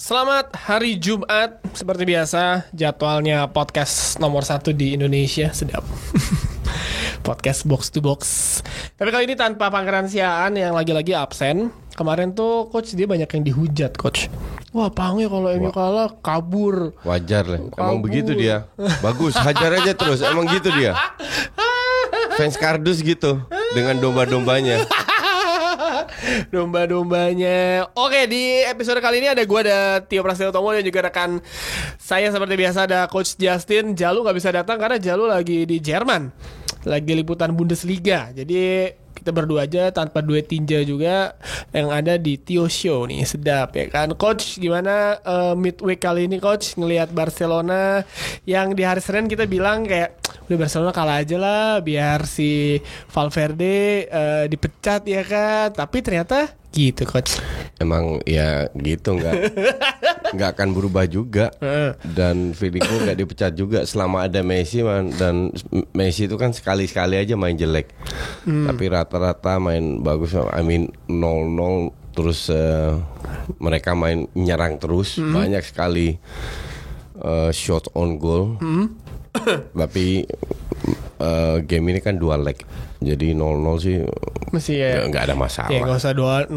Selamat hari Jumat. Seperti biasa, jadwalnya podcast nomor 1 di Indonesia. Sedap. Podcast box to box. Tapi kali ini tanpa Pangeran Siaan yang lagi-lagi absen. Kemarin tuh coach dia banyak yang dihujat, coach. Wah, Pange kalau MU kalah kabur. Wajar lah. Emang begitu dia. Bagus, hajar aja terus. Emang gitu dia. Fans kardus gitu dengan domba-dombanya. Domba-dombanya. Oke, di episode kali ini ada gue, ada Tio Prasetyo Tomo, dan juga rekan saya seperti biasa ada Coach Justin. Jalu gak bisa datang karena Jalu lagi di Jerman, lagi liputan Bundesliga. Jadi kita berdua aja tanpa duet tinja juga yang ada di Tio Show nih. Sedap ya kan. Coach, gimana midweek kali ini Coach ngelihat Barcelona yang di hari Senin kita bilang kayak udah Barcelona kalah aja lah biar si Valverde dipecat ya kan. Tapi ternyata gitu Coach. Emang ya gitu, nggak akan berubah juga. Dan feelingku nggak dipecat juga selama ada Messi dan Messi itu kan sekali-sekali aja main jelek. Tapi rata-rata main bagus. I mean 0-0 terus mereka main nyerang terus. Banyak sekali shot on goal. Tapi game ini kan 2 leg. Jadi 0-0 sih masih ya nggak ada masalah. Ya nggak usah 2-0,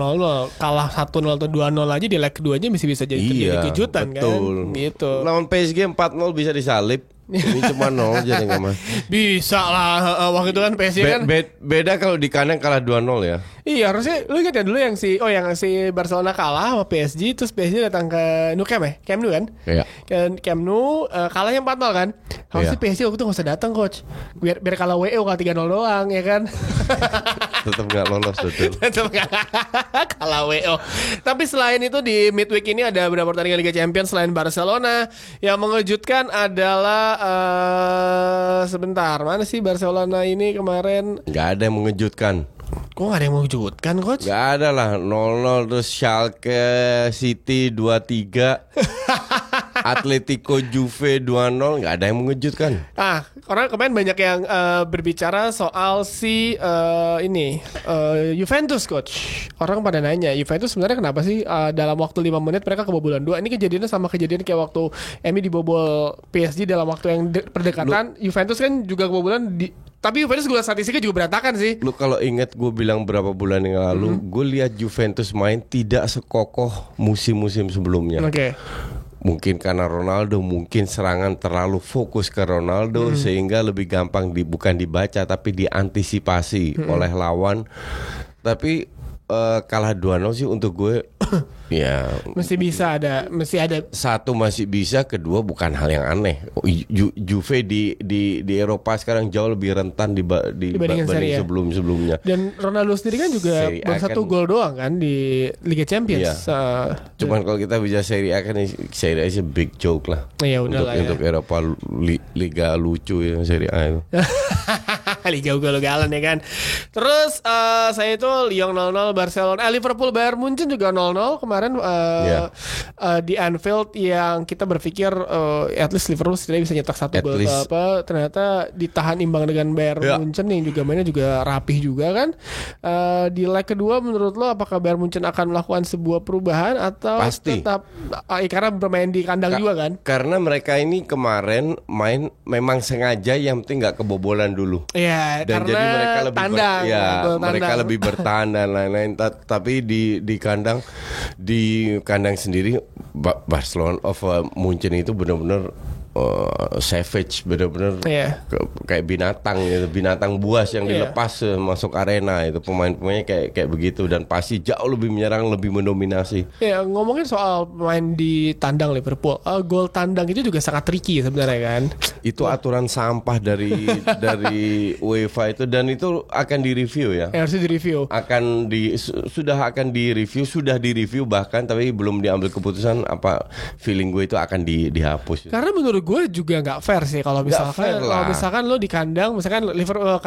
kalah 1-0 atau 2-0 aja di leg keduanya masih bisa jadi terjadi kejutan betul. Kan. Gitu. Lawan PSG 4-0 bisa disalib. Ini cuma 0 aja nih Mas. Bisa lah, waktu itu kan PSG kan beda kalau di kandang kalah 2-0 ya. Iya, harusnya lu ingat ya dulu yang si Barcelona kalah sama PSG, terus PSG datang ke Nou Camp ya? Camp Nou kan? Iya. Camp Nou kalahnya 4-0 kan? Harusnya PSG waktu itu gak usah datang coach. Biar kalah WO kalah 3-0 doang ya kan? Tetap gak lolos betul. Tetap gak kalah WO. Tapi selain itu di midweek ini ada beberapa pertandingan Liga Champions selain Barcelona. Yang mengejutkan adalah sebentar, mana sih Barcelona ini kemarin? Gak ada yang mengejutkan. Kok gak ada yang mengejutkan coach? Gak ada lah. 0-0 terus Schalke City 2-3 Atletico Juve 2-0. Gak ada yang mengejutkan. Orang kemarin banyak yang berbicara soal si Juventus coach. Orang pada nanya Juventus sebenarnya kenapa sih dalam waktu 5 menit mereka kebobolan 2. Ini kejadiannya sama kejadian kayak waktu MU dibobol PSG dalam waktu yang berdekatan. Juventus kan juga kebobolan tapi Juventus gue statistiknya juga berantakan sih. Lu kalau inget gue bilang berapa bulan yang lalu, gue lihat Juventus main tidak sekokoh musim-musim sebelumnya. Oke. Mungkin karena Ronaldo, mungkin serangan terlalu fokus ke Ronaldo sehingga lebih gampang bukan dibaca tapi diantisipasi oleh lawan. Tapi kalah 2-0 sih untuk gue ya mesti ada satu masih bisa, kedua bukan hal yang aneh. Juve di Eropa sekarang jauh lebih rentan dibanding sebelumnya. Dan Ronaldo sendiri kan juga baru 1 gol doang kan di Liga Champions. Iya. Cuman kalau kita bisa Serie A kan Serie A sih big joke lah. Ya udah lah untuk Eropa liga lucu ya Serie A itu. Liga ugal-ugalan ya kan. Terus saya itu Lyon 0-0 Barcelona, Liverpool Bayern Munchen juga 0-0 kemarin di Anfield, yang kita berpikir at least Liverpool setidaknya bisa nyetak 1 gol apa, ternyata ditahan imbang dengan Bayern Munchen yang juga mainnya juga rapih juga kan. Di leg kedua menurut lo apakah Bayern Munchen akan melakukan sebuah perubahan atau pasti tetap karena bermain di kandang juga kan? Karena mereka ini kemarin main memang sengaja yang penting nggak kebobolan dulu. Iya, dan jadi mereka lebih tandang, mereka lebih bertahan dan lain-lain. Tapi di kandang sendiri Barcelona Munchen itu benar-benar savage, benar-benar kayak binatang buas yang dilepas masuk arena. Itu pemain-pemainnya kayak begitu dan pasti jauh lebih menyerang, lebih mendominasi. Ya, ngomongin soal main di tandang Liverpool, gol tandang itu juga sangat tricky sebenarnya kan. Itu aturan sampah dari UEFA itu, dan itu akan direview ya. Harusnya direview. Sudah direview bahkan, tapi belum diambil keputusan apa. Feeling gue itu akan dihapus. Karena menurut gue juga nggak fair sih kalau misalkan lo di kandang, misalkan Liverpool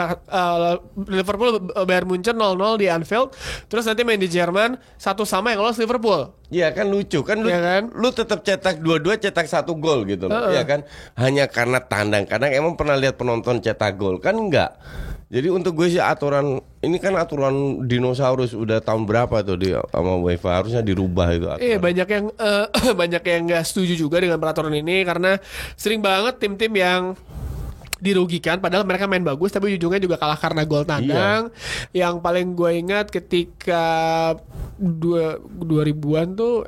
Bayern Munchen 0-0 di Anfield, terus nanti main di Jerman satu sama yang lolos Liverpool. Iya kan lucu kan, lu tetap cetak cetak 1 gol gitu loh. Ya kan, hanya karena tandang. Kadang emang pernah lihat penonton cetak gol kan? Enggak. Jadi untuk gue sih aturan ini kan aturan dinosaurus udah tahun berapa tuh di sama UEFA, harusnya dirubah itu aturan. Iya, banyak yang banyak yang nggak setuju juga dengan peraturan ini karena sering banget tim-tim yang dirugikan padahal mereka main bagus tapi ujungnya juga kalah karena gol tandang. Yang paling gue ingat ketika 2000-an tuh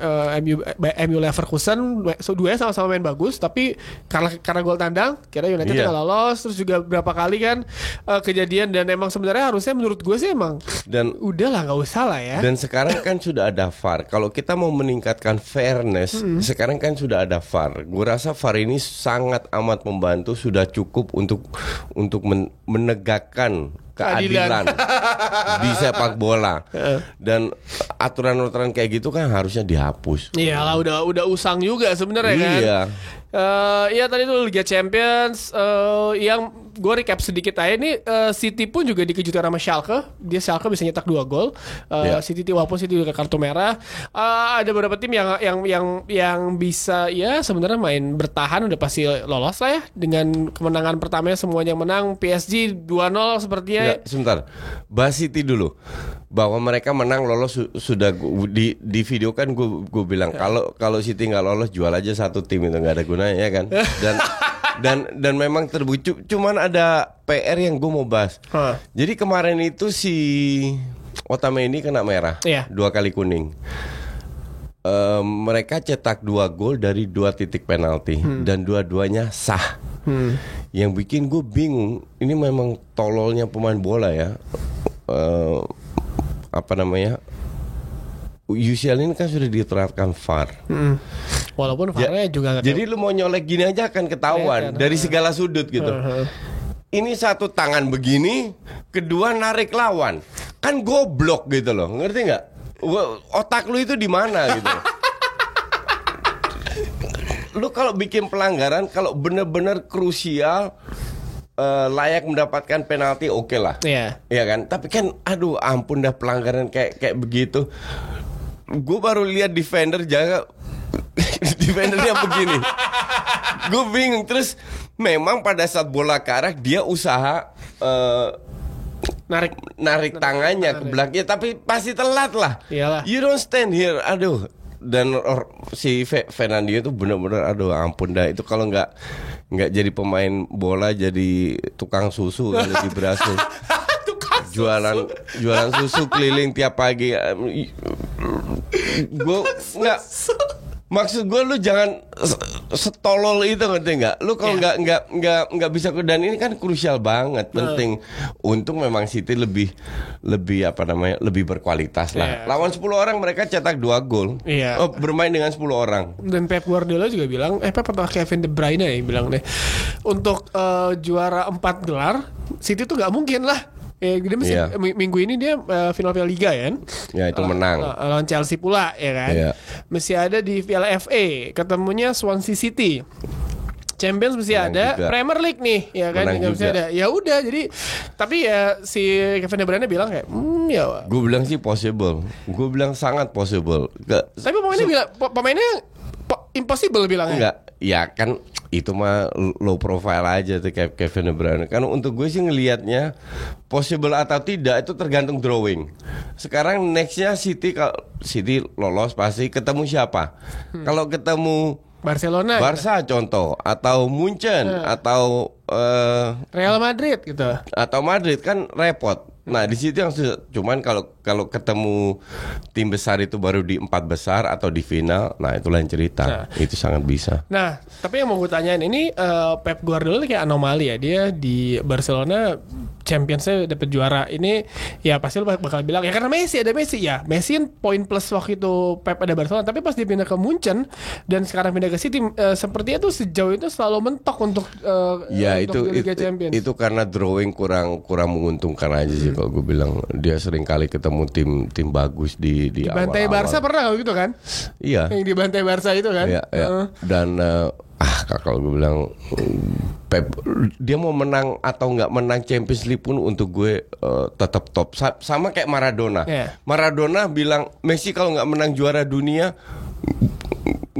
MU Leverkusen dua sama-sama main bagus tapi karena gol tandang kira United nggak lolos. Terus juga berapa kali kan kejadian dan emang sebenarnya harusnya menurut gue sih emang dan udahlah nggak usah lah ya. Dan sekarang kan sudah ada VAR. Kalau kita mau meningkatkan fairness, sekarang kan sudah ada VAR. Gue rasa VAR ini sangat amat membantu, sudah cukup untuk menegakkan keadilan di sepak bola. Dan aturan-aturan kayak gitu kan harusnya dihapus. Iyalah udah usang juga sebenarnya kan. Iya tadi tuh Liga Champions yang gue recap sedikit aja nih. City pun juga dikejutkan sama Schalke. Schalke bisa nyetak 2 gol. City walaupun City juga kartu merah. Ada beberapa tim yang bisa ya sebenarnya main bertahan udah pasti lolos lah ya dengan kemenangan pertamanya semuanya menang. PSG 2-0 sepertinya. Ya, sebentar. Bahas City dulu. Bahwa mereka menang lolos sudah di video kan gue bilang kalau City nggak lolos jual aja satu tim itu nggak ada gunanya ya kan. Dan memang terbukti. Cuman ada PR yang gue mau bahas. Jadi kemarin itu si Otamendi kena merah, 2 kali kuning. Mereka cetak 2 gol dari 2 titik penalti dan dua-duanya sah. Yang bikin gue bingung, ini memang tololnya pemain bola ya. Apa namanya? UCL ini kan sudah diterapkan VAR. Walaupun VAR-nya juga gak jadi lu mau nyolek gini aja akan ketahuan dari segala sudut gitu. Ini satu tangan begini, kedua narik lawan. Kan goblok gitu loh. Ngerti nggak? Otak lu itu di mana gitu. Lu kalau bikin pelanggaran kalau bener-bener krusial layak mendapatkan penalti oke lah. Iya kan? Tapi kan aduh ampun dah pelanggaran kayak begitu. Gue baru lihat defender jaga defendernya begini. Gue bingung. Terus memang pada saat bola ke arah dia usaha narik tangannya ke belakang, tapi pasti telat lah. Iyalah. You don't stand here. Aduh. Dan si Fernandinho itu benar-benar aduh ampun dah, itu kalau nggak jadi pemain bola jadi tukang susu kan di Brasil. Jualan susu keliling tiap pagi. Gue nggak, maksud gue lu jangan setolol itu, ngerti nggak? Lu kalau nggak bisa, dan ini kan krusial banget, penting. Untung memang City lebih apa namanya, lebih berkualitas lah. Lawan 10 orang mereka cetak 2 gol. Bermain dengan 10 orang. Dan Pep Guardiola juga bilang, Pep atau Kevin De Bruyne ya bilang deh, untuk juara 4 gelar City tuh nggak mungkin lah. Dia mesti minggu ini dia final Piala Liga ya kan? Ya itu menang lawan Chelsea pula ya kan? Mesti ada di Piala FA, ketemunya Swansea City. Champions mesti ada juga. Premier League nih ya kan, mesti ada. Ya udah, jadi tapi ya si Kevin De Bruyne bilang kayak ya. Gue bilang sih possible. Gue bilang sangat possible. Tapi pemainnya impossible bilangnya. Enggak. Ya kan itu mah low profile aja tuh kayak Kevin De Bruyne. Karena untuk gue sih ngelihatnya possible atau tidak itu tergantung drawing. Sekarang nextnya City lolos pasti ketemu siapa? Kalau ketemu Barca contoh, atau Munchen atau Real Madrid gitu. Atau Madrid kan repot. Nah di situ yang cuman kalau ketemu tim besar itu baru di 4 besar atau di final, nah itu lain cerita. Itu sangat bisa. Nah tapi yang mau gue tanyain ini, Pep Guardiola kayak anomali ya. Dia di Barcelona Championsnya dapat juara ini, ya pasti lo bakal bilang ya karena Messi ya. Messi kan poin plus waktu itu Pep ada Barcelona, tapi pas dia pindah ke Munchen dan sekarang pindah ke City, sepertinya tuh sejauh itu selalu mentok untuk untuk Liga Champions. Itu karena drawing kurang menguntungkan aja sih. Kalau gue bilang dia sering kali ketemu tim bagus di bantai awal-awal. Barca pernah gitu kan? Iya. Yang di bantai Barca itu kan? Iya. Dan kalau gue bilang Pep dia mau menang atau nggak menang Champions League pun untuk gue tetap top. Sama kayak Maradona. Maradona bilang Messi kalau nggak menang juara dunia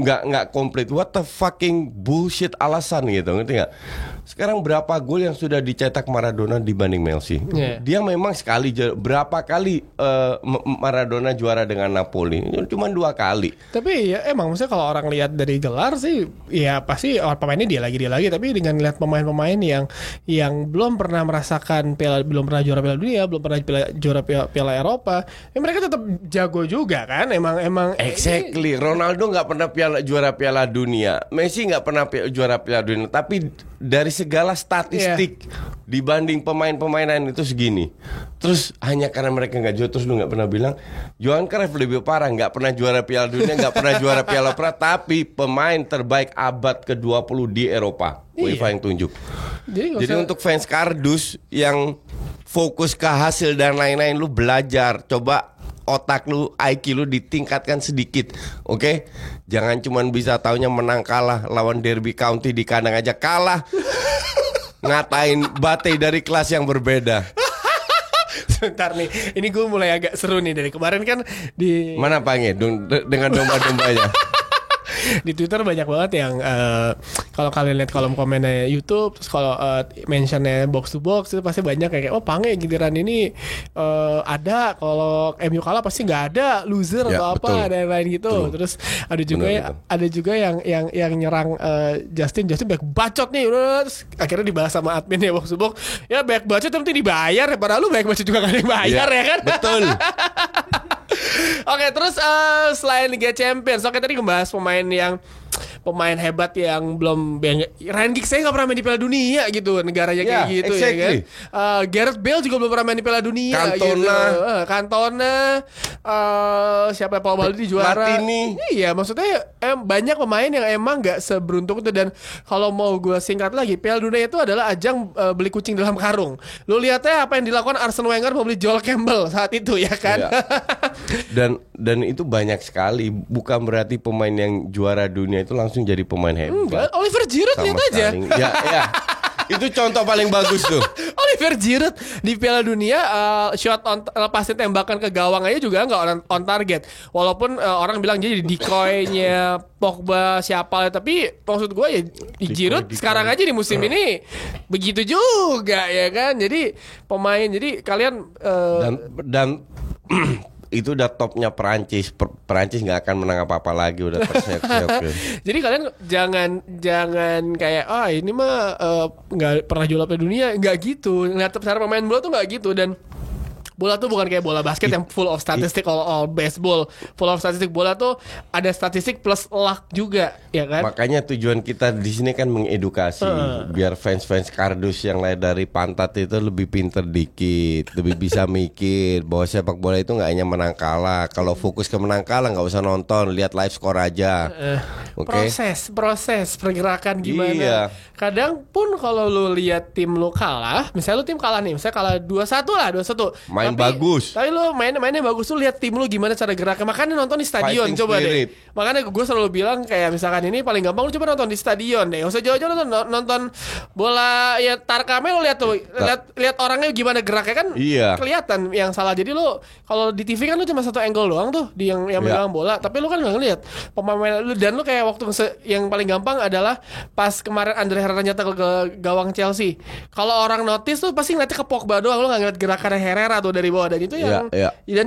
nggak komplit. What the fucking bullshit alasan gitu, ngerti nggak? Sekarang berapa gol yang sudah dicetak Maradona dibanding Messi? Dia memang sekali, berapa kali Maradona juara dengan Napoli? Cuma 2 kali. Tapi ya emang maksudnya kalau orang lihat dari gelar sih, ya pasti pemainnya dia lagi. Tapi dengan lihat pemain-pemain yang belum pernah merasakan belum pernah juara Piala Dunia, belum pernah juara Piala Eropa, ya mereka tetap jago juga kan? Emang. Exactly. Ronaldo nggak pernah juara Piala Dunia, Messi nggak pernah juara Piala Dunia, tapi dari segala statistik dibanding pemain-pemain lain itu segini. Terus hanya karena mereka nggak juara, terus lu nggak pernah bilang Johan Cruyff lebih parah, nggak pernah juara Piala Dunia, nggak pernah juara Piala Eropa, tapi pemain terbaik abad ke-20 di Eropa. UEFA yang tunjuk. Jadi untuk fans kardus yang fokus ke hasil dan lain-lain, lu belajar, coba otak lu, IQ lu ditingkatkan sedikit, oke? Jangan cuman bisa taunya menang kalah lawan Derby County di kandang aja kalah. Ngatain Bate dari kelas yang berbeda. Sebentar nih, ini gue mulai agak seru nih dari kemarin kan di mana Pange dengan domba-dombanya. Di Twitter banyak banget yang kalau kalian lihat kolom komennya YouTube, terus kalau mentionnya box to box itu pasti banyak kayak Pange giliran ini ada, kalau MU kalah pasti nggak ada, loser atau apa, ada yang lain gitu. Betul. Terus ada juga yang nyerang Justin back bacot nih, terus akhirnya dibahas sama admin ya box to box, ya back bacot nanti dibayar, padahal lu back bacot juga nggak dibayar ya kan? Betul. Oke, terus selain Liga Champions, tadi ngebahas pemain hebat yang belum, Ryan Giggs saya nggak pernah main di Piala Dunia gitu, negaranya kayak gitu ya kan. Gareth Bale juga belum pernah main di Piala Dunia. Cantona, siapa, Paul Maldini juara. Latini. Iya, maksudnya banyak pemain yang emang nggak seberuntung itu. Dan kalau mau gue singkat lagi, Piala Dunia itu adalah ajang beli kucing dalam karung. Lu lihatnya apa yang dilakukan Arsene Wenger membeli Joel Campbell saat itu ya kan. Dan itu banyak sekali. Bukan berarti pemain yang juara dunia itu langsung jadi pemain hebat. Enggak, Oliver Giroud lihat aja. Ya. Itu contoh paling bagus tuh. Oliver Giroud di Piala Dunia shot lepasin tembakan ke gawang aja juga nggak on target. Walaupun orang bilang jadi decoy-nya Pogba siapa, tapi maksud gue ya Giroud sekarang aja di musim ini begitu juga ya kan. Jadi pemain, jadi kalian dan itu udah topnya Perancis nggak akan menang apa-apa lagi, udah terseok-seok. Jadi kalian jangan kayak ini mah nggak pernah juara Piala Dunia, nggak gitu. Ngeliat cara pemain bola tuh nggak gitu. Dan bola tuh bukan kayak bola basket yang full of statistik, all baseball full of statistik. Bola tuh ada statistik plus luck juga, ya kan? Makanya tujuan kita di sini kan mengedukasi, biar fans kardus yang lain dari pantat itu lebih pinter dikit, lebih bisa mikir bahwa sepak bola itu nggak hanya menang kalah. Kalau fokus ke menang kalah nggak usah nonton, lihat live score aja. Proses pergerakan gimana. Iya. Kadang pun kalau lu lihat tim lu kalah, misalnya lu tim kalah nih, misalnya kalah 2-1 main bagus. Tapi lu mainnya bagus, lu lihat tim lu gimana cara geraknya. Makanya nonton di stadion. Fighting coba spirit. Deh. Makanya gue selalu bilang kayak misalkan ini paling gampang lu coba nonton di stadion deh. Gak usah jauh-jauh nonton bola ya Tarkamel, lu lihat tuh. Lihat orangnya gimana geraknya kan. Iya. Kelihatan yang salah. Jadi lu kalau di TV kan lu cuma satu angle doang tuh di yang megang bola, tapi lu kan enggak ngelihat pemain lu. Dan lu kayak waktu yang paling gampang adalah pas kemarin Andre Herrera nyetak ke gawang Chelsea. Kalau orang notice tuh pasti ngeliatnya ke Pogba doang, lu enggak ngeliat gerakannya Herrera tuh dari bawah. Dan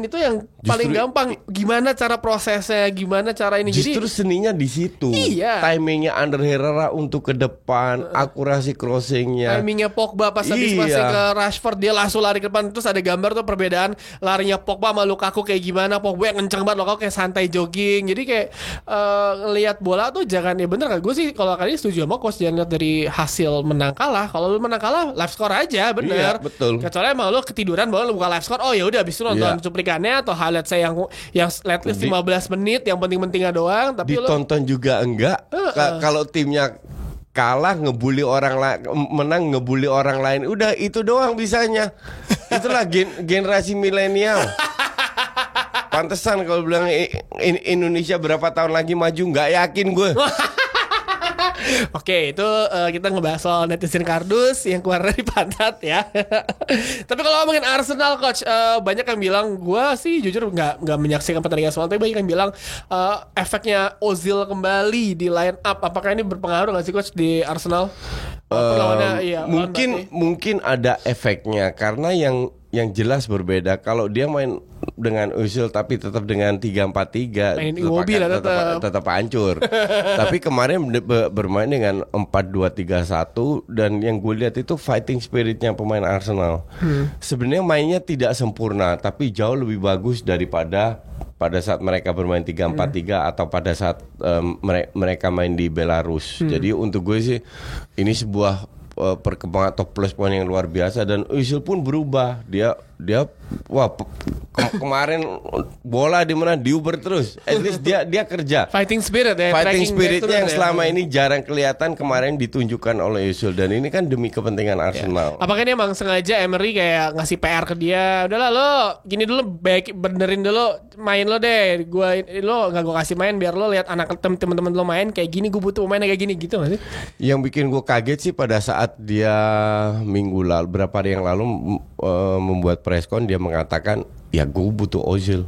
itu yang paling gampang, gimana cara prosesnya, gimana cara ini. Justru jadi, seninya di situ. Iya. Timingnya Andre Herrera untuk ke depan, akurasi crossingnya. Timingnya Pogba pas habis masih ke Rashford, dia langsung lari ke depan. Terus ada gambar tuh perbedaan larinya Pogba sama Lukaku kayak gimana. Pogba yang kenceng banget, Lukaku kayak santai jogging. Jadi kayak ngelihat bola tuh jangan, ya bener kan, gue sih kalau kali ini setuju sama coach, jangan lihat dari hasil menang kalah. Kalau lu menang kalah live score aja, bener. Iya, betul. Kecuali emang lu ketiduran bahwa lu buka live score, ya udah habis itu nonton cuplikannya atau highlight saya yang at least 15 menit yang penting-pentingnya doang. Tapi ditonton juga enggak. Kalau timnya kalah ngebully orang lain, menang ngebully orang lain, udah itu doang bisanya. Itulah generasi milenial. Pantesan kalau bilang Indonesia berapa tahun lagi maju, nggak yakin gue. Oke, itu kita ngebahas soal netizen kardus yang keluar dari pantat ya. Tapi kalau ngomongin Arsenal coach, banyak yang bilang, gue sih jujur nggak menyaksikan pertandingan semalam, tapi banyak yang bilang efeknya Ozil kembali di line up, apakah ini berpengaruh nggak sih coach di Arsenal? Mungkin ada efeknya karena yang jelas berbeda. Kalau dia main dengan Ozil tapi tetap dengan 3-4-3 tetap hancur. Tapi kemarin bermain dengan 4-2-3-1 dan yang gue lihat itu fighting spiritnya pemain Arsenal. Sebenarnya mainnya tidak sempurna tapi jauh lebih bagus daripada pada saat mereka bermain 3-4-3 atau pada saat mereka main di Belarus. Jadi untuk gue sih ini sebuah perkembangan atau plus poin yang luar biasa dan Ozil pun berubah. Dia kemarin bola di mana diuber terus. At least dia kerja. Fighting spirit ya. Fighting spiritnya yang selama ini jarang kelihatan kemarin ditunjukkan oleh Ozil dan ini kan demi kepentingan Arsenal. Apakah ini emang sengaja Emery kayak ngasih PR ke dia? Udahlah lo gini dulu, benerin dulu main lo deh. Lo nggak gue kasih main biar lo lihat anak teman-teman lo main kayak gini. Gue butuh main kayak gini gitu nggak sih? Yang bikin gue kaget sih pada saat dia minggu lalu berapa hari yang lalu membuat preskon dia mengatakan ya gue butuh Ozil,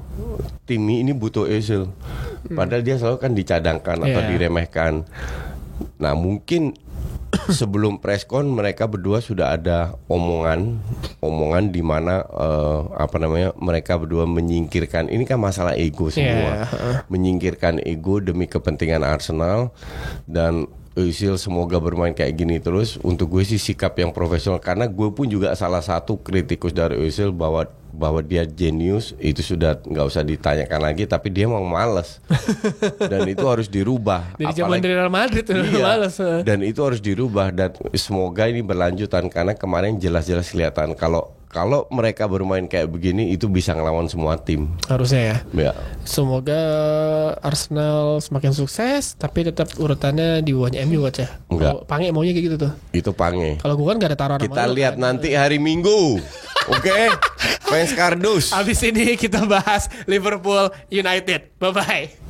tim ini butuh Ozil. Padahal dia selalu kan dicadangkan atau diremehkan. Nah mungkin sebelum preskon mereka berdua sudah ada omongan di mana mereka berdua menyingkirkan, ini kan masalah ego semua, menyingkirkan ego demi kepentingan Arsenal. Dan Ozil semoga bermain kayak gini terus. Untuk gue sih sikap yang profesional, karena gue pun juga salah satu kritikus dari Ozil bahwa dia jenius itu sudah nggak usah ditanyakan lagi, tapi dia mau malas dan itu harus dirubah. Dari zaman dari Real Madrid malas. Dan itu harus dirubah dan semoga ini berlanjutan karena kemarin jelas-jelas kelihatan kalau mereka bermain kayak begini itu bisa ngelawan semua tim. Harusnya ya. Semoga Arsenal semakin sukses, tapi tetap urutannya di bawahnya MU aja. Enggak. Pange maunya kayak gitu tuh. Itu Pange. Kalau gue kan gak ada taruhan. Kita lihat nanti hari Minggu. Oke. Fans kardus. Abis ini kita bahas Liverpool United. Bye-bye.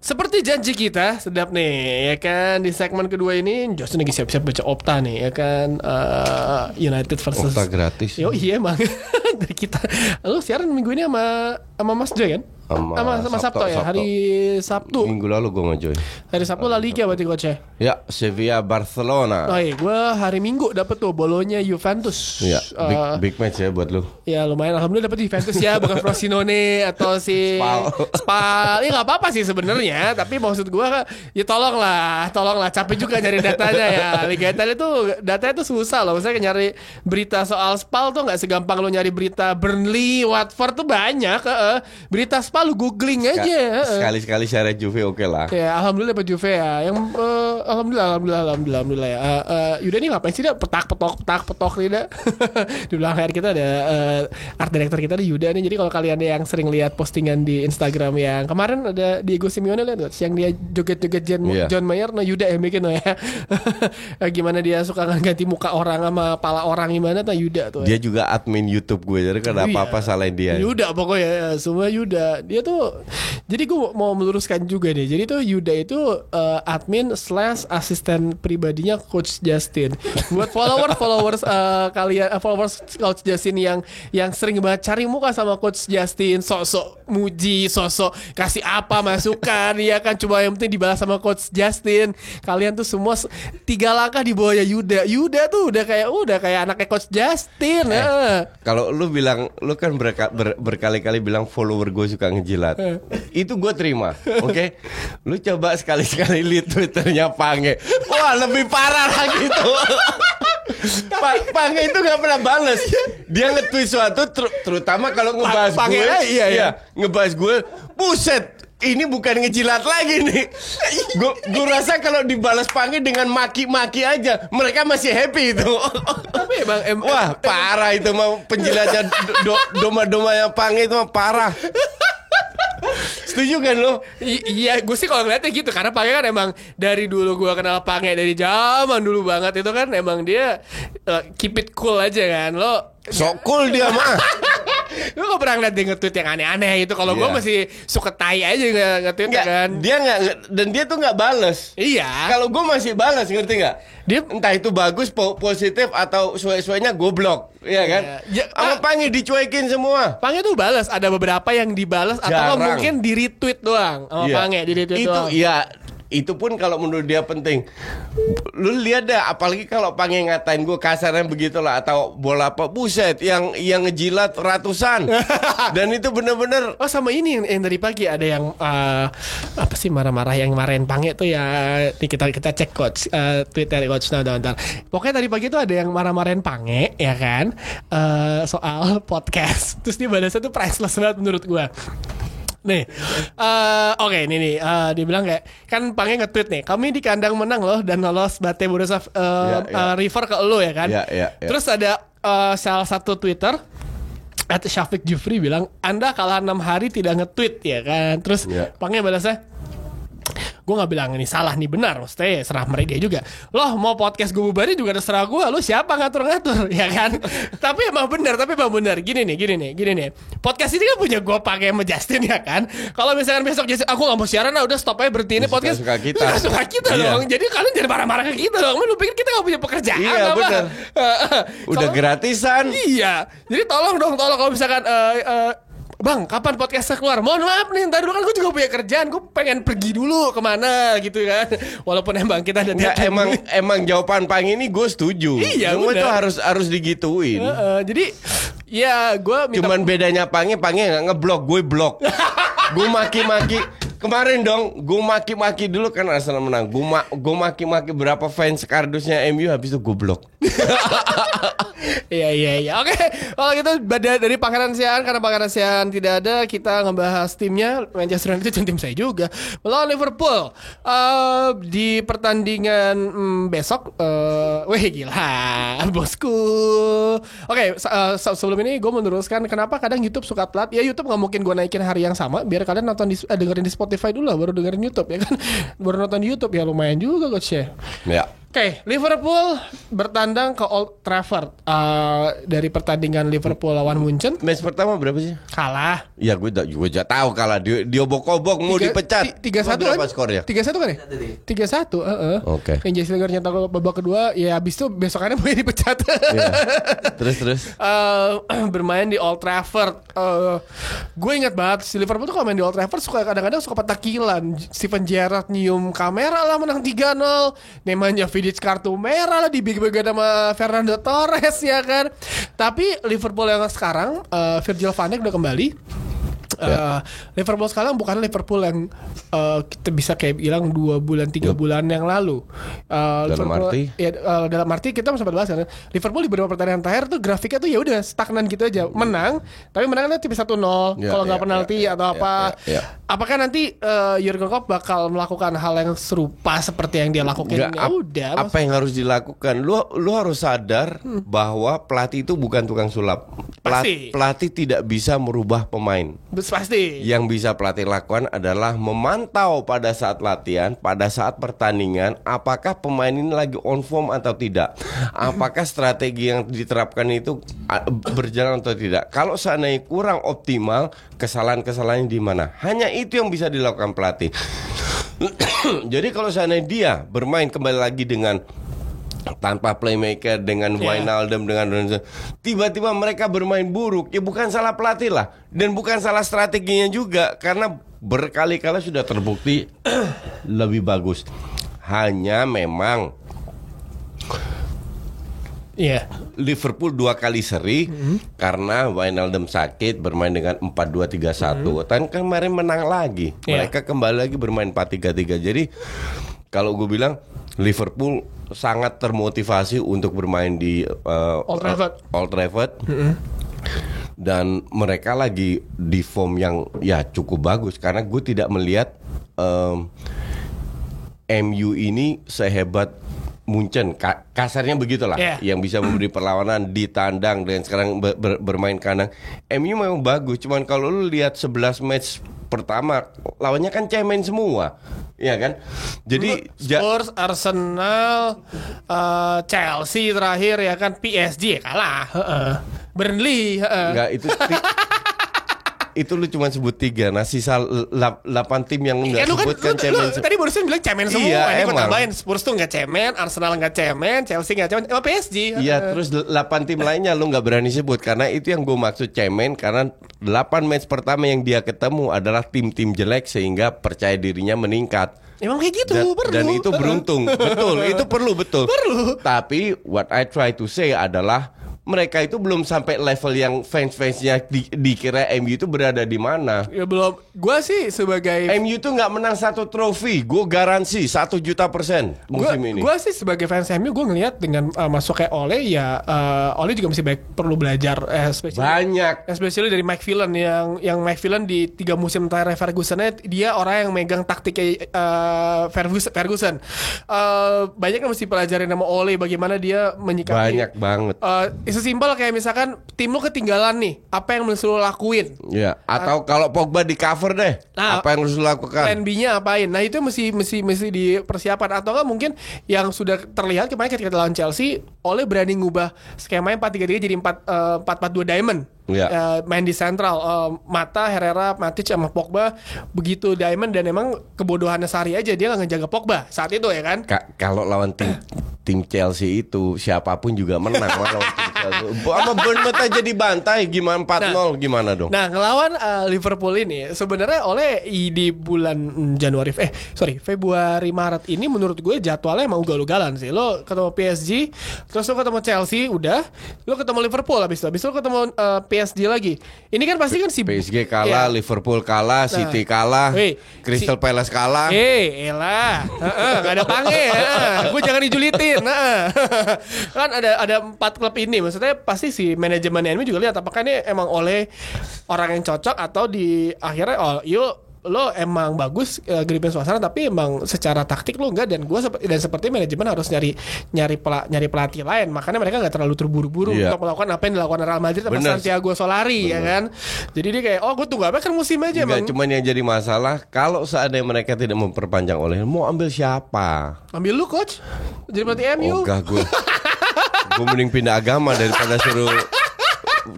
Seperti janji kita, sedap nih ya kan, di segmen kedua ini Justin lagi siap-siap baca Opta nih ya kan, United versus Opta gratis. Yo iya emang dari kita. Lu siaran minggu ini sama Mas Joy kan? Sama Sabtu ya, hari Sabtu. Minggu lalu gue sama Joy. Hari Sabtu La Liga berarti coach ya? Ya, Sevilla Barcelona. Oh iya, gue hari Minggu dapet tuh Bolonya Juventus. Iya, big match ya buat lu. Ya lumayan, alhamdulillah dapet Juventus ya, bukan Frosinone atau si Spal. Ya nggak apa-apa sih sebenarnya, tapi maksud gue ya tolonglah, capek juga nyari datanya ya. Liga Italia tuh datanya tuh susah loh. Misalnya nyari berita soal Spal tuh nggak segampang lo nyari berita Burnley, Watford tuh banyak. Berita Spal lu googling aja. Sekali-sekali share Juve oke lah. Ya alhamdulillah Pak Juve ya. Yang alhamdulillah ya. Yuda ini ngapain sih dah petok nih dah. Di belakang layar kita ada art director kita ada Yuda nih. Jadi kalau kalian yang sering lihat postingan di Instagram yang kemarin ada Diego Simeone lihat yang dia joget-joget John Mayer, nah Yuda yang bikin ya. Gimana dia suka ganti muka orang sama pala orang gimana tuh Yuda tuh. Dia juga admin YouTube gue, jadi kan apa-apa salahin dia. Yuda pokoknya semua Yuda. Dia tuh, jadi gue mau meluruskan juga deh. Jadi tuh Yuda itu admin / asisten pribadinya Coach Justin. Buat followers kalian, followers Coach Justin yang sering banget cari muka sama Coach Justin, sok-sok muji, sok-sok kasih apa masukan, ya kan, coba yang penting dibalas sama Coach Justin. Kalian tuh semua 3 langkah di bawahnya Yuda. Yuda tuh udah kayak anaknya Coach Justin. Kalau lu bilang, lu kan berkali-kali bilang follower gue suka ngejilat. Itu gue terima. Oke. Lu coba sekali-sekali lihat Twitternya Pange. Wah, lebih parah lagi tuh. Pange itu gak pernah bales. Dia nge-tweet suatu terutama kalau ngebahas gue. Iya, ngebahas gue. Buset. Ini bukan ngejilat lagi nih. Gue rasa kalau dibalas Pange dengan maki-maki aja, mereka masih happy itu. Tapi wah parah itu mah penjilatnya doma-domanya Pange itu mah parah. Setuju kan lo? Iya, gue sih kalau ngeliatnya gitu. Karena Pange kan emang dari dulu gue kenal Pange dari zaman dulu banget. Itu kan emang dia keep it cool aja kan. Lo sok cool dia mah. Gue gak pernah ngeliat dia nge-tweet yang aneh-aneh itu. Kalau gue Iya. masih suka tai aja nge-tweet Nggak, kan. dia nggak, dan dia tuh nggak bales. Iya. Kalau gue masih balas, ngerti nggak? Dia- entah itu bagus, positif atau suai-suainya goblok, iya kan? Iya. Sama Pangi dicuekin semua. Pange tuh balas, ada beberapa yang dibalas atau nggak Jarang. mungkin di retweet doang sama Iya. Pange di retweet Itu doang. ya. Itu pun kalau menurut dia penting. Lu lihat dah, apalagi kalau Pange ngatain gue kasarnya begitulah atau bola apa, buset, yang ngejilat ratusan. Dan itu bener-bener Oh sama ini yang dari pagi ada yang apa sih marah-marah yang marahin Pange tuh ya. Nih kita cek coach Twitter coach nah bentar. Pokoknya tadi pagi tuh ada yang marah-marahin Pange ya kan soal podcast. Terus dia balasnya tuh priceless banget menurut gua. Nih, oke ini nih dia bilang kayak kan Pange nge-tweet nih, kami di kandang menang loh dan lolos Bate Borisov River ke lo ya kan. Ya. Terus ada salah satu Twitter Syafiq Jufri bilang Anda kalah 6 hari tidak nge-tweet ya kan. Terus Ya. Pange balasnya, gue gak bilang ini salah nih benar, maksudnya serah mereka juga. Loh mau podcast gue bubarin juga terserah gue, lo siapa ngatur-ngatur ya kan. Tapi emang benar gini nih podcast ini kan punya gue pakai sama Justin ya kan. Kalau misalkan besok Justin aku gak mau siaran udah stop aja berhenti ini podcast, suka kita. dong. Iya. Jadi kalian jangan marah-marah ke kita dong. Lu pikir kita gak punya pekerjaan Iya, apa? bener. Udah gratisan. Iya. Jadi tolong kalau misalkan Bang, kapan podcastnya keluar? Mohon maaf nih, ntar dulu kan gue juga punya kerjaan. Gue pengen pergi dulu kemana gitu kan. Walaupun emang kita ada Nggak, emang jawaban Pangi ini gue setuju. Iya, semua itu bener. harus digituin. jadi ya gue minta Cuman bedanya Pangi nggak ngeblok, gue blok. Gue maki-maki. Kemarin dong, gue maki-maki dulu kan Arsenal menang. Gue maki-maki berapa fans kardusnya MU, habis itu gue blok. Iya. Oke, kalau gitu dari Pangeran Sian, karena Pangeran Sian tidak ada, kita ngebahas timnya. Manchester United tim saya juga melawan Liverpool di pertandingan besok. Wih gila, bosku. Oke, sebelum ini gue meneruskan kenapa kadang YouTube suka telat. Ya YouTube nggak mungkin gue naikin hari yang sama, biar kalian nonton dengerin di Spotify dulu lah, baru dengerin YouTube ya kan. Baru nonton di YouTube ya lumayan juga coach ya. Ya. Oke, Liverpool bertandang ke Old Trafford dari pertandingan Liverpool lawan Munchen. Match pertama berapa sih? Kalah. Ya gue juga tahu kalah dia obok-obok mau dipecat. 3-1 berapa kan? skornya? 3-1 kan ya? 3-1, Oke. Yang Jesse Lingard nyetak gol babak kedua, ya abis itu besokannya boleh dipecat. Iya. Terus. Bermain di Old Trafford. Gue ingat banget si Liverpool tuh kalau main di Old Trafford kadang-kadang suka petakilan. Steven Gerrard nyium kamera lah menang 3-0. Nemanja Vidic kartu merah lah dibagi-bagi sama Fernando Torres ya kan. Tapi Liverpool yang sekarang Virgil van Dijk udah kembali. Liverpool sekarang bukan Liverpool yang kita bisa kayak bilang 2 bulan 3 bulan yang lalu. Dalam arti kita sempat bahas kan. Liverpool di beberapa pertandingan terakhir tuh grafiknya tuh ya udah stagnan gitu aja. Menang, tapi menangnya tipis 1-0 kalau nggak penalti atau apa. Apakah nanti Jurgen Klopp bakal melakukan hal yang serupa seperti yang dia lakukan? Ya udah. Apa yang harus dilakukan? Lu harus sadar bahwa pelatih itu bukan tukang sulap. Pelatih tidak bisa merubah pemain. Pasti. Yang bisa pelatih lakukan adalah memantau pada saat latihan, pada saat pertandingan, apakah pemain ini lagi on form atau tidak. Apakah strategi yang diterapkan itu berjalan atau tidak. Kalau seandainya kurang optimal, kesalahan-kesalahannya di mana. Hanya itu yang bisa dilakukan pelatih. Jadi kalau seandainya dia bermain kembali lagi dengan tanpa playmaker, dengan Wijnaldum, dengan tiba-tiba mereka bermain buruk, ya bukan salah pelatih lah, dan bukan salah strateginya juga, karena berkali-kali sudah terbukti lebih bagus. Hanya memang Liverpool 2 kali seri karena Wijnaldum sakit, bermain dengan 4-2-3-1. Kan kemarin menang lagi. Mereka kembali lagi bermain 4-3-3. Jadi kalau gue bilang Liverpool sangat termotivasi untuk bermain di Old Trafford. Dan mereka lagi di form yang ya cukup bagus, karena gue tidak melihat MU ini sehebat Munchen, kasarnya begitulah, yang bisa memberi perlawanan di tandang dan sekarang bermain kandang. MU memang bagus, cuman kalau lu lihat 11 match pertama lawannya kan cemen semua, ya kan? Jadi Spurs, Arsenal, Chelsea terakhir ya kan, PSG kalah, Burnley. Enggak, itu itu lu cuma sebut 3. Nah sisa 8 tim yang enggak sebutkan cemen. Tadi barusan bilang cemen semua. Iya, ini gue emang. tambahin Spurs tuh nggak cemen, Arsenal nggak cemen, Chelsea nggak cemen, sama PSG. Iya, terus 8 tim lainnya lu nggak berani sebut karena itu yang gue maksud cemen, karena 8 match pertama yang dia ketemu adalah tim-tim jelek sehingga percaya dirinya meningkat. Emang kayak gitu, perlu. Dan itu beruntung. Betul, itu perlu. Tapi what I try to say adalah mereka itu belum sampai level yang fans-fansnya dikira MU itu berada di mana. Ya belum. Gua sih sebagai MU itu nggak menang 1 trofi, gue garansi 1 juta % musim ini. Gua sih sebagai fans MU gue ngelihat dengan masuknya Ole ya, Ole juga masih baik, perlu belajar especially dari Mike Phelan yang Mike Phelan di 3 musim terakhir Ferguson-nya dia orang yang megang taktiknya Ferguson. Banyak yang mesti pelajarin sama Ole bagaimana dia menyikapi. Banyak banget. Sesimpel kayak misalkan tim lu ketinggalan nih, apa yang mesti lu lakuin? Ya, atau kalau Pogba di cover deh, apa yang harus lu lakukan? Plan B-nya apain? Nah, itu mesti dipersiapkan, atau enggak mungkin yang sudah terlihat kemarin ketika lawan Chelsea, Ole berani ngubah skemanya 4-3-3 jadi 4-4-2 diamond. Ya. Main di central, Mata, Herrera, Matic sama Pogba begitu diamond, dan emang kebodohannya Sarri aja dia nggak ngejaga Pogba saat itu ya kan? Kalau lawan tim Chelsea itu siapapun juga menang lawan tim Chelsea. Apa Bournemouth aja dibantai gimana 4-0 gimana dong? Nah, ngelawan Liverpool ini sebenarnya oleh di bulan Februari Maret ini menurut gue jadwalnya emang ugal-ugalan sih. Lo ketemu PSG, terus lo ketemu Chelsea, udah. Lo ketemu Liverpool habis lo ketemu PSG lagi. Ini kan pasti kan si PSG kalah, ya. Liverpool kalah, City kalah, Crystal Palace kalah. Elah. Gak ada pange. Gue jangan dijulitin. Kan ada 4 klub ini. Maksudnya pasti si manajemen MU juga lihat apakah ini emang oleh orang yang cocok, atau di akhirnya lo emang bagus gripin suasana tapi emang secara taktik lo enggak, dan seperti manajemen harus nyari pelatih lain. Makanya mereka nggak terlalu terburu-buru untuk melakukan apa yang dilakukan Real Madrid sama Santiago Solari. Ya kan. Jadi dia kayak gue tunggu apa kan musim aja. Enggak, cuman yang jadi masalah kalau seandainya mereka tidak memperpanjang oleh, mau ambil siapa? Ambil lu coach jadi pelatih MU. Enggak, gue mending pindah agama daripada suruh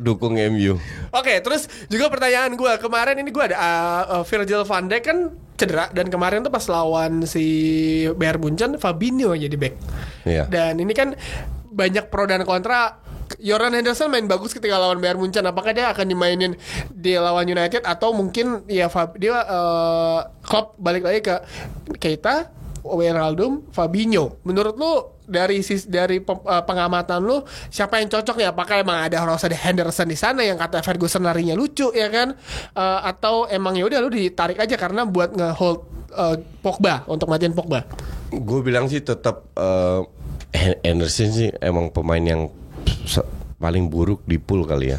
dukung MU. Oke, terus juga pertanyaan gue kemarin ini, gue ada Virgil van Dijk kan cedera, dan kemarin tuh pas lawan si Bayern Munchen Fabinho jadi back. Iya. Dan ini kan banyak pro dan kontra. Jordan Henderson main bagus ketika lawan Bayern Munchen. Apakah dia akan dimainin di lawan United, atau mungkin ya dia Klopp balik lagi ke Keita, Wijnaldum, Fabinho. Menurut lu dari pengamatan lu siapa yang cocok nih? Apakah emang ada Rosada Henderson di sana yang kata Ferguson larinya lucu ya kan? Atau emang ya udah lu ditarik aja karena buat nge-hold Pogba untuk matiin Pogba? Gue bilang sih tetap Henderson sih emang pemain yang paling buruk di pool kali ya.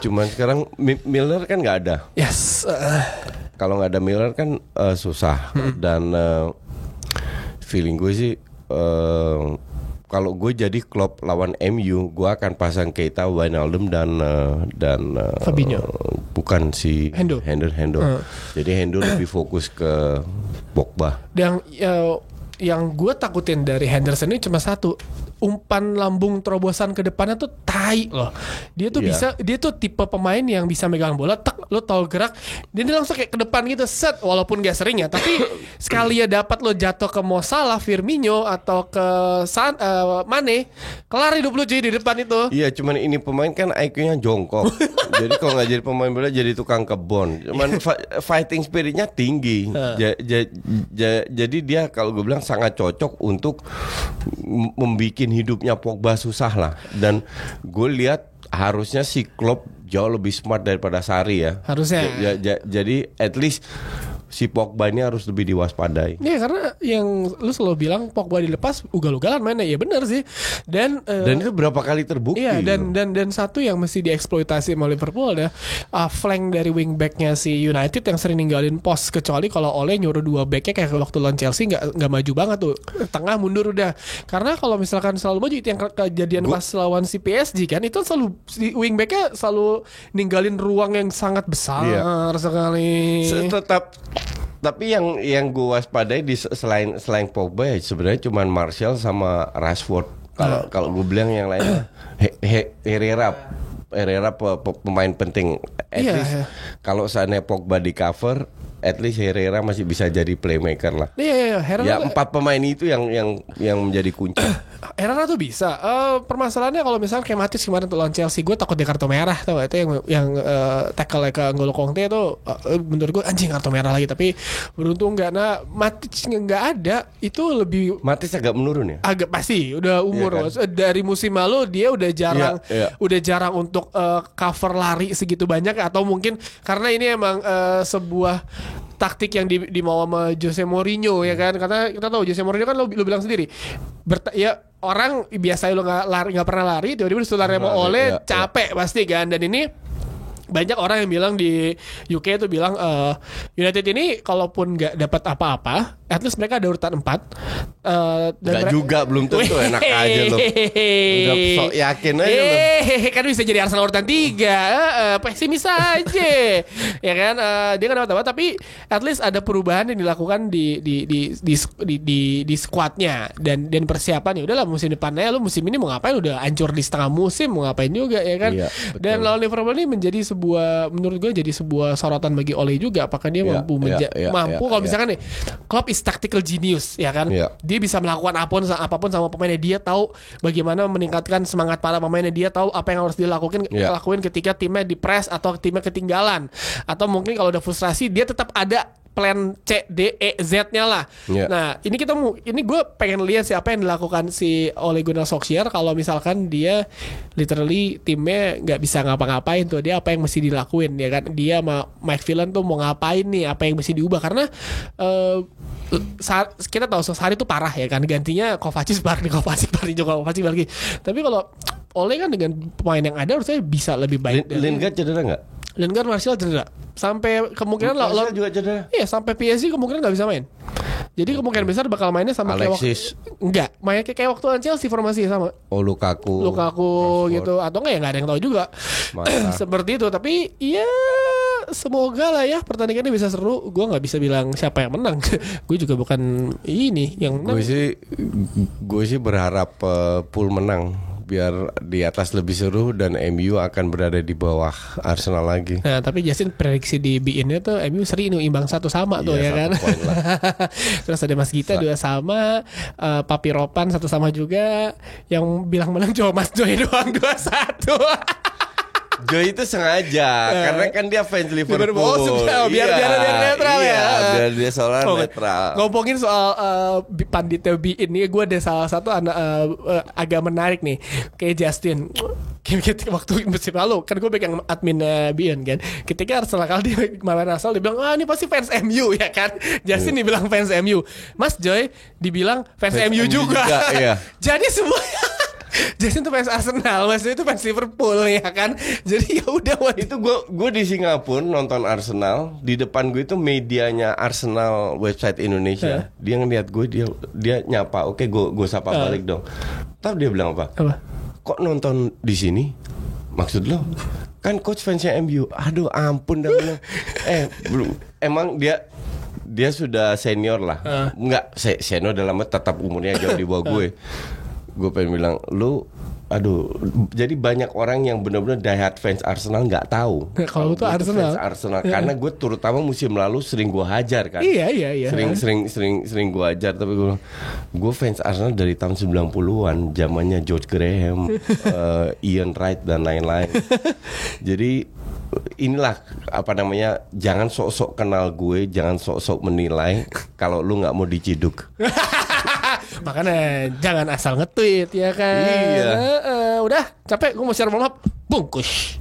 Cuman sekarang Milner kan nggak ada. Yes. Kalau nggak ada Milner kan susah. Dan feeling gue sih kalau gue jadi Klopp lawan MU, gue akan pasang Keita, Wijnaldum dan Fabinho. Bukan si Hendo. Jadi Hendo lebih fokus ke Pogba. Dan yang gue takutin dari Henderson ini cuma satu, umpan lambung terobosan ke depannya tuh tai loh. Dia tuh bisa, dia tuh tipe pemain yang bisa megang bola, lo tau gerak, dia langsung kayak ke depan gitu, set, walaupun gak sering ya, tapi sekali ya dapat lo jatuh ke Mo Salah, Firmino atau ke Mane, kelar hidup lo cuy di depan itu. Iya, cuman ini pemain kan IQ-nya jongkok. Jadi kalau nggak jadi pemain bola jadi tukang kebon. Cuman fighting spiritnya tinggi. Jadi dia kalau gue bilang sangat cocok untuk membikin hidupnya Pogba susah lah. Dan gue lihat harusnya si Klopp jauh lebih smart daripada Sarri ya. Harusnya. Jadi at least si Pogba ini harus lebih diwaspadai. Iya, karena yang lu selalu bilang Pogba dilepas ugal-ugalan mainnya. Ya benar sih. Dan itu berapa kali terbukti. Iya, dan satu yang mesti dieksploitasi sama Liverpool ada flank dari wingbacknya si United yang sering ninggalin pos, kecuali kalau Ole nyuruh 2 backnya kayak waktu lawan Chelsea nggak maju banget tuh, tengah mundur udah. Karena kalau misalkan selalu maju itu yang kejadian pas lawan si PSG kan, itu selalu si wingbacknya selalu ninggalin ruang yang sangat besar sekali. Tapi yang gue waspadai selain Pogba ya sebenarnya cuma Martial sama Rashford. Kalau gue bilang yang lainnya Herrera pemain penting. At least kalau seandainya Pogba di cover, at least Herrera masih bisa jadi playmaker lah. Iya, Herrera. Ya 4 pemain itu yang menjadi kunci. Herrera tuh bisa. Permasalahannya kalau misalnya kayak Matic kemarin tuh lawan Chelsea, gue takut dia kartu merah, tau gak? Itu yang tackle ke N'Golo Kante itu menurut gue anjing kartu merah lagi. Tapi beruntung nggak. Nah, Matic nggak ada, itu lebih. Matic agak menurun ya. Agak pasti, udah umur Iya kan? dari musim lalu dia udah jarang, Iya. udah jarang untuk cover lari segitu banyak, atau mungkin karena ini emang sebuah taktik yang dimau sama Jose Mourinho ya kan, karena kita tahu Jose Mourinho kan lo bilang sendiri ya orang biasa lo nggak pernah lari, tiba-tiba disuruh lari sama Ole, capek pasti kan. Dan ini banyak orang yang bilang di UK itu bilang United ini kalaupun nggak dapat apa-apa, at least mereka ada urutan 4. Nggak juga, belum tentu, enak aja lo. Udah sok yakin aja lo. Kan bisa jadi Arsenal urutan 3. Pesimis aja. Ya kan, dia kan dapat apa, tapi at least ada perubahan yang dilakukan di squadnya dan persiapan. Ya udahlah, musim depannya lu musim ini mau ngapain, udah hancur di setengah musim, mau ngapain juga ya kan. Iya, Dan lawan Liverpool ini menjadi menurut gue jadi sebuah sorotan bagi Ole juga, apakah dia mampu kalau misalkan nih Klopp is tactical genius ya kan. Dia bisa melakukan apapun sama pemainnya, dia tahu bagaimana meningkatkan semangat para pemainnya, dia tahu apa yang harus dilakukan lakuin ketika timnya di press atau timnya ketinggalan, atau mungkin kalau udah frustrasi dia tetap ada plan C, D, E, Z-nya lah. Nah, ini gue pengen lihat sih apa yang dilakukan si Ole Gunnar Solskjaer kalau misalkan dia literally timnya nggak bisa ngapa-ngapain tuh, dia apa yang mesti dilakuin ya kan. Dia sama Mike Phelan tuh mau ngapain nih, apa yang mesti diubah, karena kita tahu Solskjaer itu parah ya kan, gantinya Kovacic balik lagi. Tapi kalau Ole kan dengan pemain yang ada harusnya bisa lebih baik. Lingard cedera nggak? Lingard, Martial cedera. Sampai kemungkinan Martial juga cedera. Iya, sampai PSG kemungkinan nggak bisa main. Jadi kemungkinan besar bakal mainnya sama Alexis. Mainnya kayak waktu lawan Chelsea, formasi sama. Oh, Lukaku gitu, atau enggak ya nggak ada yang tahu juga. Seperti itu. Tapi ya semoga lah ya pertandingannya bisa seru. Gue nggak bisa bilang siapa yang menang. Gue juga bukan ini yang menang. Gue sih berharap Pool menang, biar di atas lebih seru dan MU akan berada di bawah Arsenal lagi. Nah, tapi Justin prediksi di BIN-nya tuh MU seri ini imbang 1 sama tuh ya kan. Terus ada Mas Gita 2 sama, Papi Ropan 1 sama juga. Yang bilang menang cuma Mas Joy doang 2-1. Joy itu sengaja karena kan dia fans Liverpool. Biar netral ya. Biar dia soal netral. Ngomongin soal panditnya BIN ini, gue ada salah satu agak menarik nih, kayak Justin. Waktu musim lalu kan gue pegang admin BIN kan. Ketika Arsenal kalah, dia kemarin Arsenal, dia bilang ini pasti fans MU ya kan. Justin dibilang fans MU, Mas Joy dibilang fans MU juga. Iya. Jadi semuanya Jason tuh fans Arsenal, Mas itu fans Liverpool ya kan. Jadi ya udah, itu gue di Singapura nonton Arsenal, di depan gue itu medianya Arsenal website Indonesia. Dia ngeliat gue, dia nyapa, oke gue sapa balik dong. Tahu dia bilang apa? Kok nonton di sini? Maksud lo? Kan coach fansnya MU. Aduh ampun dah. Emang dia sudah senior lah. Enggak, senior dalam tetap umurnya jauh di bawah gue. Gue pengen bilang, jadi banyak orang yang benar-benar diehard fans Arsenal nggak tahu kalau itu Arsenal. Karena gue terutama musim lalu sering gue hajar kan. Iya. Sering gue hajar, tapi gue fans Arsenal dari tahun 90-an, zamannya George Graham, Ian Wright dan lain-lain. Jadi inilah jangan sok-sok kenal gue, jangan sok-sok menilai kalau lu nggak mau diciduk. Makanya jangan asal nge-tweet ya kan. Iya. Udah capek, gue mau share malam bungkus.